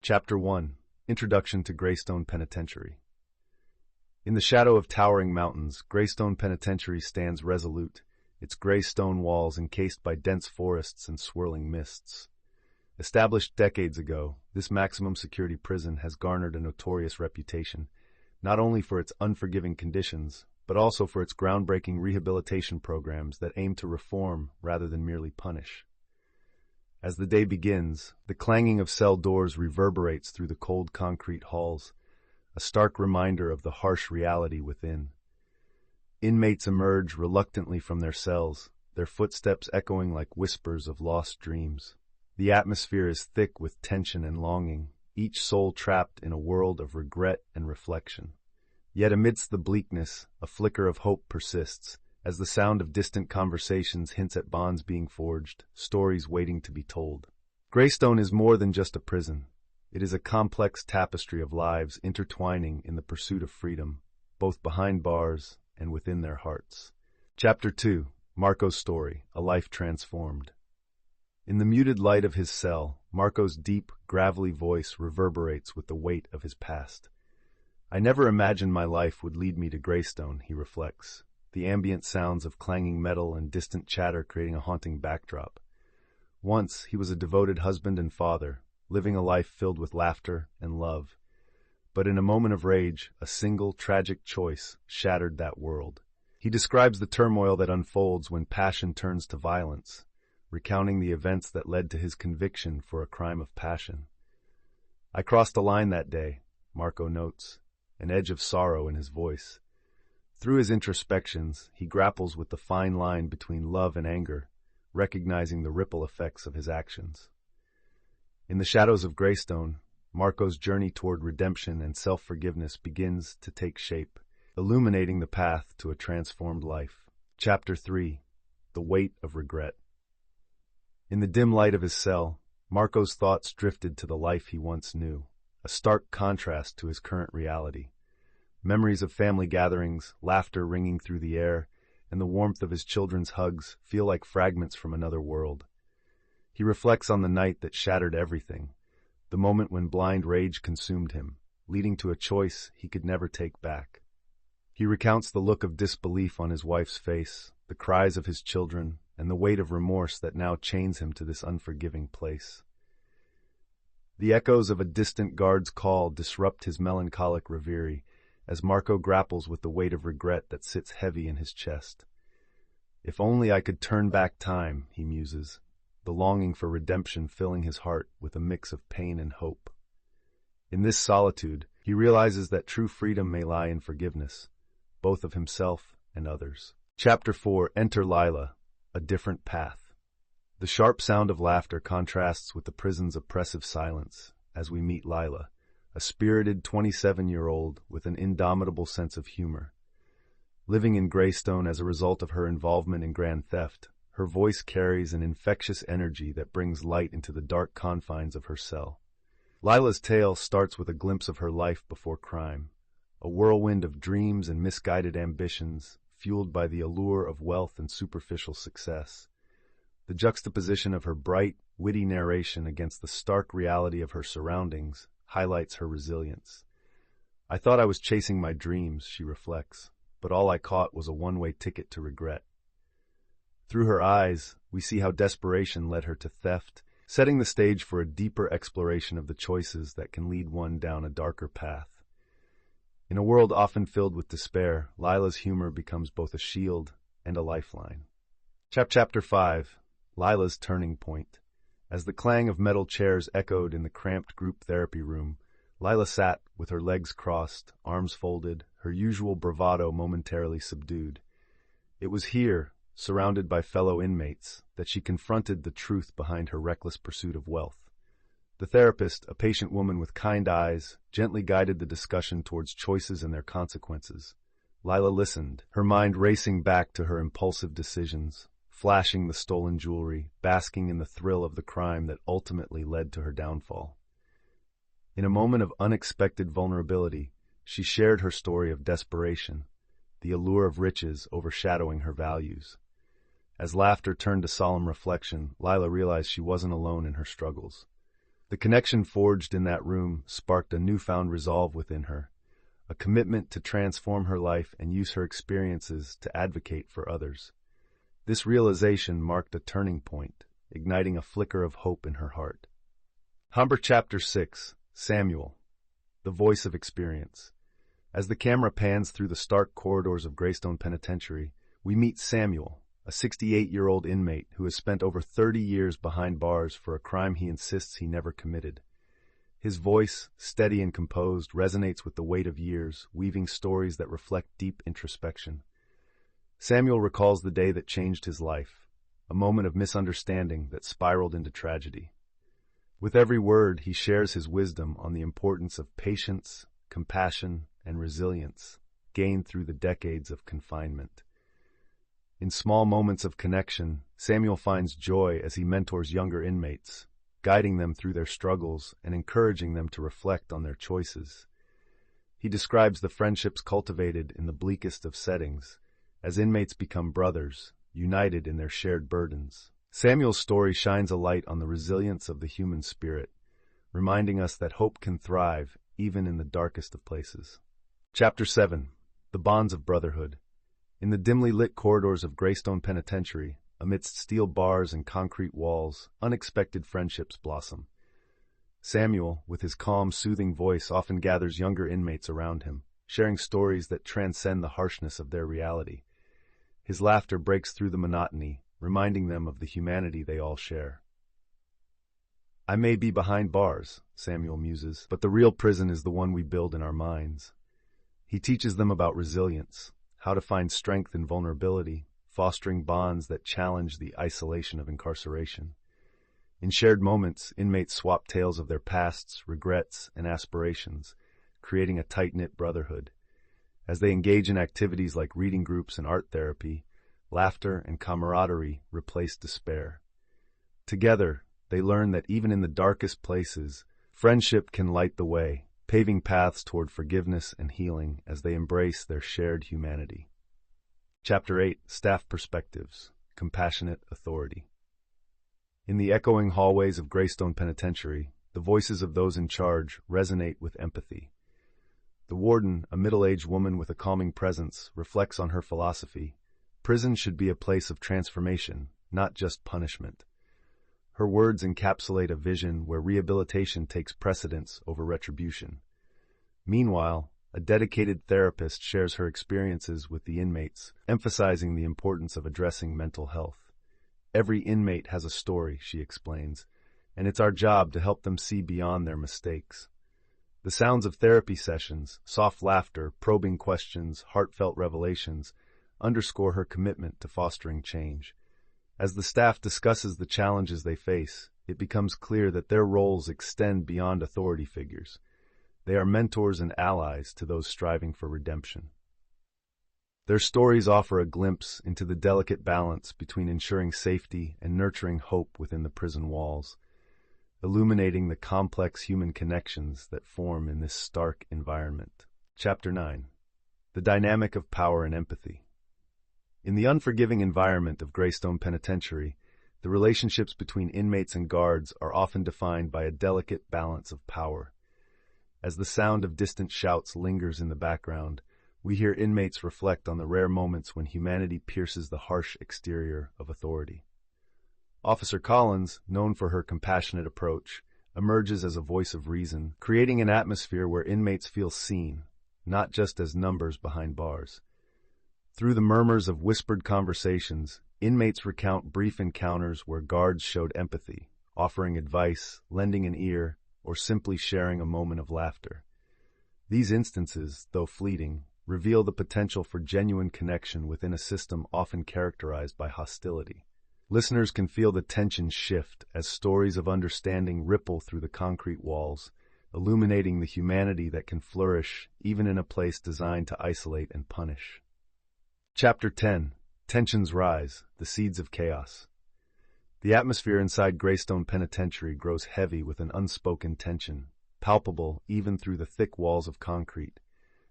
Chapter 1. Introduction to Greystone Penitentiary. In the shadow of towering mountains, Greystone Penitentiary stands resolute, its gray stone walls encased by dense forests and swirling mists. Established decades ago, this maximum security prison has garnered a notorious reputation, not only for its unforgiving conditions, but also for its groundbreaking rehabilitation programs that aim to reform rather than merely punish. As the day begins, the clanging of cell doors reverberates through the cold concrete halls, a stark reminder of the harsh reality within. Inmates emerge reluctantly from their cells, their footsteps echoing like whispers of lost dreams. The atmosphere is thick with tension and longing, each soul trapped in a world of regret and reflection. Yet amidst the bleakness, a flicker of hope persists, as the sound of distant conversations hints at bonds being forged, stories waiting to be told. Greystone is more than just a prison. It is a complex tapestry of lives intertwining in the pursuit of freedom, both behind bars and within their hearts. Chapter 2. Marco's Story, A Life Transformed. In the muted light of his cell, Marco's deep, gravelly voice reverberates with the weight of his past. I never imagined my life would lead me to Greystone, he reflects, the ambient sounds of clanging metal and distant chatter creating a haunting backdrop. Once, he was a devoted husband and father, living a life filled with laughter and love. But in a moment of rage, a single, tragic choice shattered that world. He describes the turmoil that unfolds when passion turns to violence, recounting the events that led to his conviction for a crime of passion. I crossed a line that day, Marco notes, an edge of sorrow in his voice. Through his introspections, he grapples with the fine line between love and anger, recognizing the ripple effects of his actions. In the shadows of Greystone, Marco's journey toward redemption and self-forgiveness begins to take shape, illuminating the path to a transformed life. Chapter 3. The Weight of Regret. In the dim light of his cell, Marco's thoughts drifted to the life he once knew, a stark contrast to his current reality. Memories of family gatherings, laughter ringing through the air, and the warmth of his children's hugs feel like fragments from another world. He reflects on the night that shattered everything, the moment when blind rage consumed him, leading to a choice he could never take back. He recounts the look of disbelief on his wife's face, the cries of his children, and the weight of remorse that now chains him to this unforgiving place. The echoes of a distant guard's call disrupt his melancholic reverie, as Marco grapples with the weight of regret that sits heavy in his chest. If only I could turn back time, he muses, the longing for redemption filling his heart with a mix of pain and hope. In this solitude, he realizes that true freedom may lie in forgiveness, both of himself and others. Chapter 4. Enter Lila, A Different Path. The sharp sound of laughter contrasts with the prison's oppressive silence as we meet Lila, a spirited 27-year-old with an indomitable sense of humor. Living in Greystone as a result of her involvement in grand theft, her voice carries an infectious energy that brings light into the dark confines of her cell. Lila's tale starts with a glimpse of her life before crime, a whirlwind of dreams and misguided ambitions, fueled by the allure of wealth and superficial success. The juxtaposition of her bright, witty narration against the stark reality of her surroundings highlights her resilience. I thought I was chasing my dreams, she reflects, but all I caught was a one-way ticket to regret. Through her eyes, we see how desperation led her to theft, setting the stage for a deeper exploration of the choices that can lead one down a darker path. In a world often filled with despair, Lila's humor becomes both a shield and a lifeline. Chapter 5. Lila's Turning Point. As the clang of metal chairs echoed in the cramped group therapy room, Lila sat with her legs crossed, arms folded, her usual bravado momentarily subdued. It was here, surrounded by fellow inmates, that she confronted the truth behind her reckless pursuit of wealth. The therapist, a patient woman with kind eyes, gently guided the discussion towards choices and their consequences. Lila listened, her mind racing back to her impulsive decisions, flashing the stolen jewelry, basking in the thrill of the crime that ultimately led to her downfall. In a moment of unexpected vulnerability, she shared her story of desperation, the allure of riches overshadowing her values. As laughter turned to solemn reflection, Lila realized she wasn't alone in her struggles. The connection forged in that room sparked a newfound resolve within her, a commitment to transform her life and use her experiences to advocate for others. This realization marked a turning point, igniting a flicker of hope in her heart. Chapter 6, Samuel, the Voice of Experience. As the camera pans through the stark corridors of Greystone Penitentiary, we meet Samuel, a 68-year-old inmate who has spent over 30 years behind bars for a crime he insists he never committed. His voice, steady and composed, resonates with the weight of years, weaving stories that reflect deep introspection. Samuel recalls the day that changed his life, a moment of misunderstanding that spiraled into tragedy. With every word, he shares his wisdom on the importance of patience, compassion, and resilience, gained through the decades of confinement. In small moments of connection, Samuel finds joy as he mentors younger inmates, guiding them through their struggles and encouraging them to reflect on their choices. He describes the friendships cultivated in the bleakest of settings, as inmates become brothers, united in their shared burdens. Samuel's story shines a light on the resilience of the human spirit, reminding us that hope can thrive even in the darkest of places. Chapter 7, The Bonds of Brotherhood. In the dimly lit corridors of Greystone Penitentiary, amidst steel bars and concrete walls, unexpected friendships blossom. Samuel, with his calm, soothing voice, often gathers younger inmates around him, sharing stories that transcend the harshness of their reality. His laughter breaks through the monotony, reminding them of the humanity they all share. "I may be behind bars," Samuel muses, "but the real prison is the one we build in our minds." He teaches them about resilience, how to find strength in vulnerability, fostering bonds that challenge the isolation of incarceration. In shared moments, inmates swap tales of their pasts, regrets, and aspirations, creating a tight-knit brotherhood. As they engage in activities like reading groups and art therapy, laughter and camaraderie replace despair. Together, they learn that even in the darkest places, friendship can light the way, paving paths toward forgiveness and healing as they embrace their shared humanity. Chapter 8, Staff Perspectives, Compassionate Authority. In the echoing hallways of Greystone Penitentiary, the voices of those in charge resonate with empathy. The warden, a middle-aged woman with a calming presence, reflects on her philosophy. Prison should be a place of transformation, not just punishment. Her words encapsulate a vision where rehabilitation takes precedence over retribution. Meanwhile, a dedicated therapist shares her experiences with the inmates, emphasizing the importance of addressing mental health. "Every inmate has a story," she explains, "and it's our job to help them see beyond their mistakes." The sounds of therapy sessions, soft laughter, probing questions, heartfelt revelations, underscore her commitment to fostering change. As the staff discusses the challenges they face, it becomes clear that their roles extend beyond authority figures. They are mentors and allies to those striving for redemption. Their stories offer a glimpse into the delicate balance between ensuring safety and nurturing hope within the prison walls, illuminating the complex human connections that form in this stark environment. Chapter 9, The Dynamic of Power and Empathy. In the unforgiving environment of Greystone Penitentiary, the relationships between inmates and guards are often defined by a delicate balance of power. As the sound of distant shouts lingers in the background, we hear inmates reflect on the rare moments when humanity pierces the harsh exterior of authority. Officer Collins, known for her compassionate approach, emerges as a voice of reason, creating an atmosphere where inmates feel seen, not just as numbers behind bars. Through the murmurs of whispered conversations, inmates recount brief encounters where guards showed empathy, offering advice, lending an ear, or simply sharing a moment of laughter. These instances, though fleeting, reveal the potential for genuine connection within a system often characterized by hostility. Listeners can feel the tension shift as stories of understanding ripple through the concrete walls, illuminating the humanity that can flourish even in a place designed to isolate and punish. Chapter 10, Tensions Rise, The Seeds of Chaos. The atmosphere inside Greystone Penitentiary grows heavy with an unspoken tension, palpable even through the thick walls of concrete.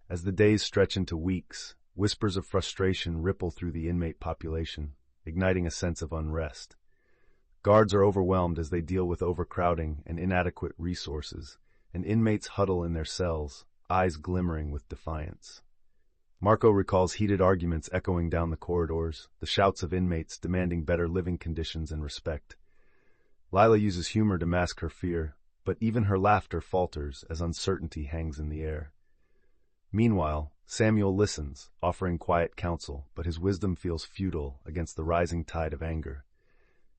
As the days stretch into weeks, whispers of frustration ripple through the inmate population, igniting a sense of unrest. Guards are overwhelmed as they deal with overcrowding and inadequate resources, and inmates huddle in their cells, eyes glimmering with defiance. Marco recalls heated arguments echoing down the corridors, the shouts of inmates demanding better living conditions and respect. Lila uses humor to mask her fear, but even her laughter falters as uncertainty hangs in the air. Meanwhile, Samuel listens, offering quiet counsel, but his wisdom feels futile against the rising tide of anger.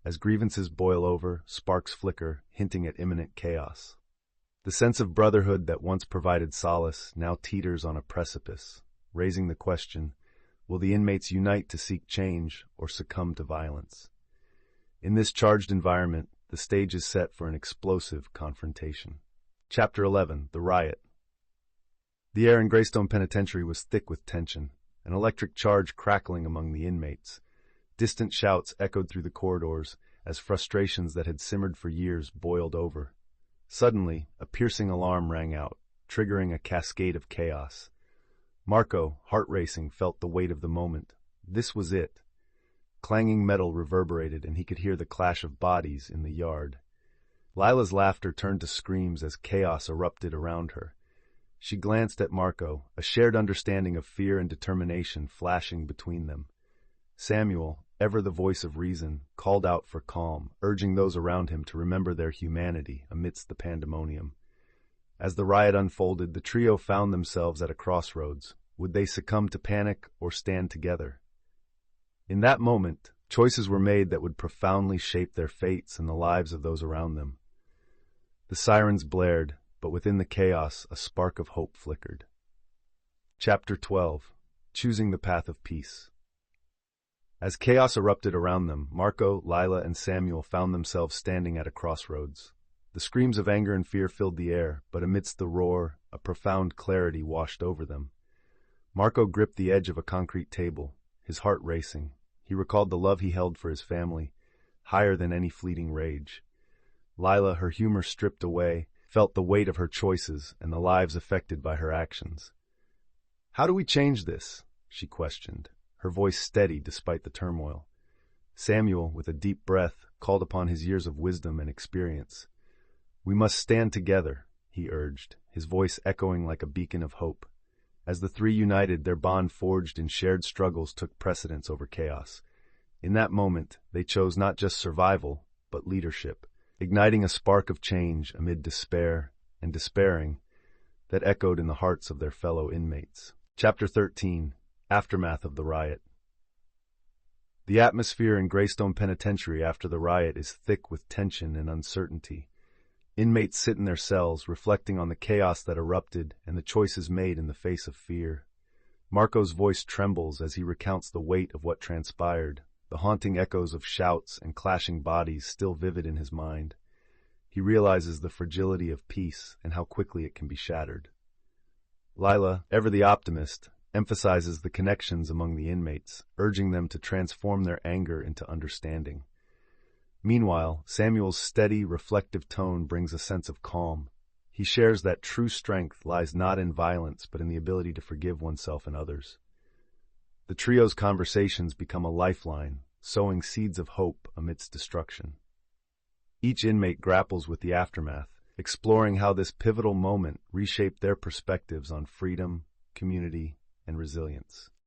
As grievances boil over, sparks flicker, hinting at imminent chaos. The sense of brotherhood that once provided solace now teeters on a precipice, raising the question, will the inmates unite to seek change or succumb to violence? In this charged environment, the stage is set for an explosive confrontation. Chapter 11, The Riot. The air in Greystone Penitentiary was thick with tension, an electric charge crackling among the inmates. Distant shouts echoed through the corridors as frustrations that had simmered for years boiled over. Suddenly, a piercing alarm rang out, triggering a cascade of chaos. Marco, heart racing, felt the weight of the moment. This was it. Clanging metal reverberated, and he could hear the clash of bodies in the yard. Lila's laughter turned to screams as chaos erupted around her. She glanced at Marco, a shared understanding of fear and determination flashing between them. Samuel, ever the voice of reason, called out for calm, urging those around him to remember their humanity amidst the pandemonium. As the riot unfolded, the trio found themselves at a crossroads. Would they succumb to panic or stand together? In that moment, choices were made that would profoundly shape their fates and the lives of those around them. The sirens blared, but within the chaos, a spark of hope flickered. Chapter 12, Choosing the Path of Peace. As chaos erupted around them, Marco, Lila, and Samuel found themselves standing at a crossroads. The screams of anger and fear filled the air, but amidst the roar, a profound clarity washed over them. Marco gripped the edge of a concrete table, his heart racing. He recalled the love he held for his family, higher than any fleeting rage. Lila, her humor stripped away, felt the weight of her choices and the lives affected by her actions. "How do we change this?" she questioned, her voice steady despite the turmoil. Samuel, with a deep breath, called upon his years of wisdom and experience. "We must stand together," he urged, his voice echoing like a beacon of hope. As the three united, their bond forged in shared struggles took precedence over chaos. In that moment, they chose not just survival, but leadership, igniting a spark of change amid despair and despairing that echoed in the hearts of their fellow inmates. Chapter 13, Aftermath of the Riot. The atmosphere in Greystone Penitentiary after the riot is thick with tension and uncertainty. Inmates sit in their cells, reflecting on the chaos that erupted and the choices made in the face of fear. Marco's voice trembles as he recounts the weight of what transpired, the haunting echoes of shouts and clashing bodies still vivid in his mind. He realizes the fragility of peace and how quickly it can be shattered. Lila, ever the optimist, emphasizes the connections among the inmates, urging them to transform their anger into understanding. Meanwhile, Samuel's steady, reflective tone brings a sense of calm. He shares that true strength lies not in violence, but in the ability to forgive oneself and others. The trio's conversations become a lifeline, sowing seeds of hope amidst destruction. Each inmate grapples with the aftermath, exploring how this pivotal moment reshaped their perspectives on freedom, community, and resilience.